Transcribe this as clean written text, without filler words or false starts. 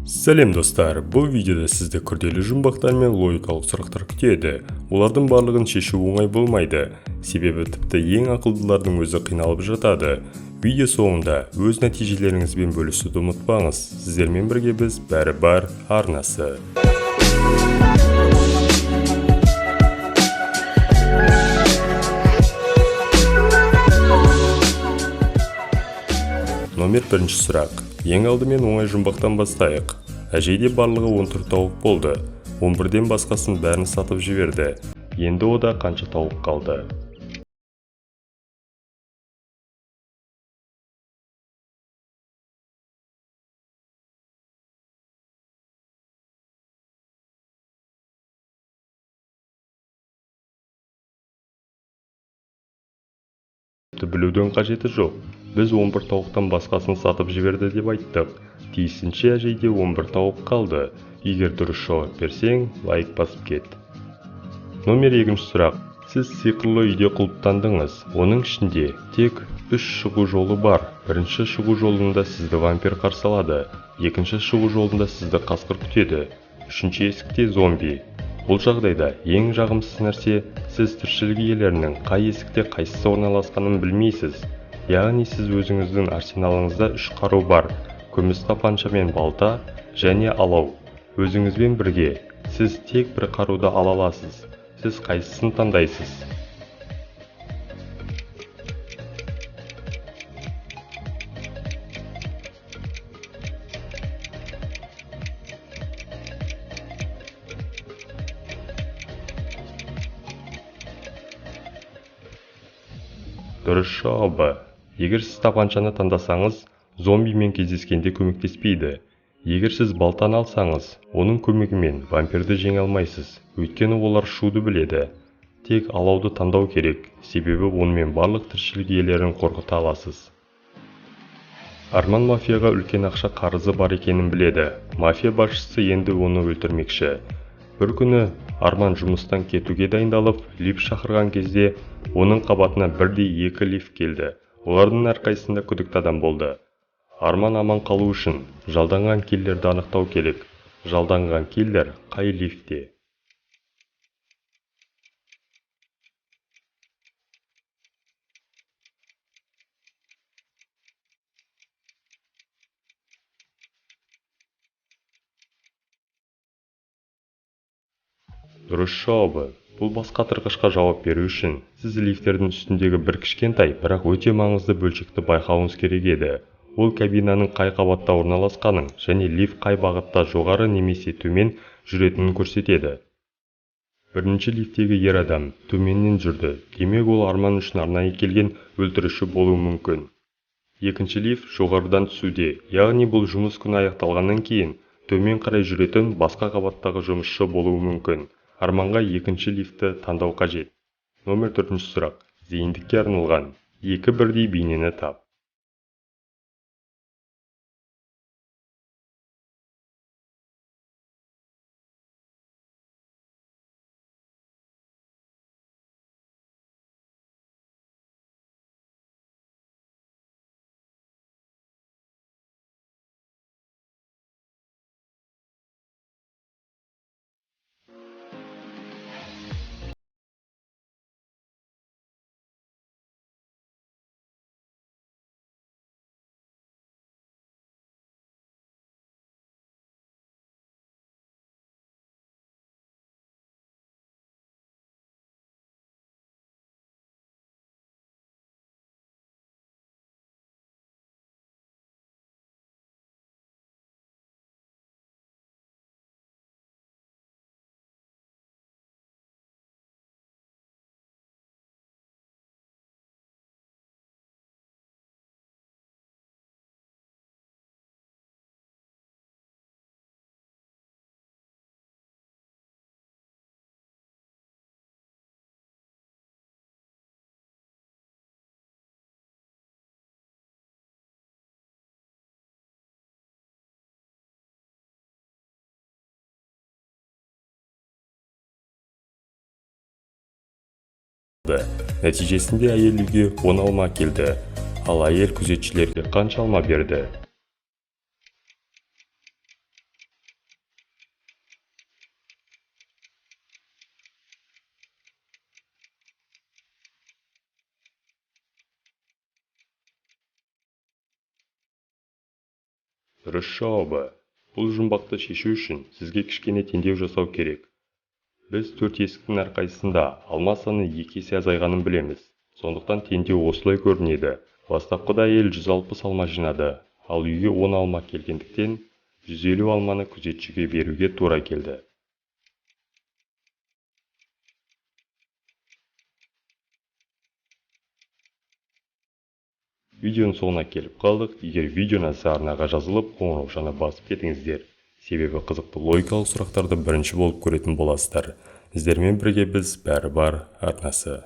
Сәлем достар, бұл видеода сізді күрделі жұмбақтар мен логикалық сұрақтар күтеді. Олардың барлығын шешу оңай болмайды, себебі тіпті ең ақылдылардың өзі қиналып жатады. Видео соңында өз нәтижелеріңізбен бөлісуді ұмытпаңыз. Сіздермен бірге біз бәрі бар арнасы. Номер 1 сұрақ. Ең алдымен оңай жұмбақтан бастайық. Әжейде барлығы 14 тауық болды. 11-ден басқасын бәрін сатып жіберді. Енді ода қанша тауық қалды? Білудің қажеті жоқ. Біз 11 тауықтан басқасын сатып жіберді деп айттық. Тиісінше әжейде 11 тауық қалды. Егер дұрыс жауап берсең, лайк басып кет. Номер 2 сұрақ. Сіз сиқырлы үйде құлыптандыңыз. Оның ішінде тек 3 шығу жолы бар. Бірінші шығу жолында сізді вампир қарсы алады. Екінші шығу жолында сізді қасқыр күтеді. Үшінші есікте зомби. Бұл жағдайда ең жағымсыз нәрсе, сіз тіршілік иелерінің қай есікте қайсысы орналасқанын білмейсіз. Яғни сіз өзіңіздің арсеналыңызда 3 қару бар: күміс тапанша мен балта және алау. Өзіңізбен бірге сіз тек бір қаруды ала аласыз. Сіз қайсысын таңдайсыз? Дұрыс жауабы. Егер сіз тапаншаны таңдасаңыз, зомбимен кездескенде көмектеспейді. Егер сіз балтаны алсаңыз, оның көмегімен вампирді жеңе алмайсыз, өйткені олар шуды біледі. Тек алауды таңдау керек, себебі онымен барлық тіршілік иелерін қорқыта аласыз. Арман мафияға үлкен ақша қарызы бар екенін біледі. Мафия басшысы енді оны өлтірмекші. Бір күні Арман жұмыстан кетуге дайындалып, лифт шақырған кезде оның қабатына бірдей 2 лифт келді. Олардың әрқайсында күдікті адам болды. Арман аман қалу үшін жалданған киллерді анықтау керек. Жалданған киллер қай лифтте? Дұрыс жауабы. Бұл басқа тырқышқа жауап беру үшін сіз лифттердің үстіндегі бір кішкентай, бірақ өте маңызды бөлшекті байқауыңыз керек еді. Ол кабинаның қай қабатта орналасқанын және лифт қай бағытта жоғары немесе төмен жүретінін көрсетеді. Бірінші лифттегі ер адам төменнен жүрді. Демек ол Арман үшін арнайы келген өлтіруші болуы мүмкін. Екінші лифт жоғарыдан түсуде, яғни бұл жұмыс күні аяқталғаннан кейін төмен қарай жүретін басқа қабаттағы жұмысшы болуы мүмкін. Арманға екінші лифтті таңдау қажет. Номер 4 сұрақ. Зейіндікке арналған 2 бірдей бейнені тап. Нәтижесінде әйел үйге 10 алма келді, ал әйел күзетшілерге қанша алма берді? Дұрыс жауабы. Бұл жұмбақты шешу үшін сізге кішкене теңдеу жасау керек. Біз 4 есіктің әрқайсысында алма саны 2 есе азайғанын білеміз. Сондықтан теңдеу осылай көрінеді. Бастапқыда әйел 160 алма жинады, ал үйге 10 алма келгендіктен 150 алманы күзетшіге беруге тура келді. Видеоның соңына келіп қалдық. Егер видеоны арнаға жазылып, қоңыраушаны басып кетіңіздер. Себебі қызықты логикалық сұрақтарды бірінші болып көретін боласыздар. Сіздермен бірге біз бәрі бар арнасы.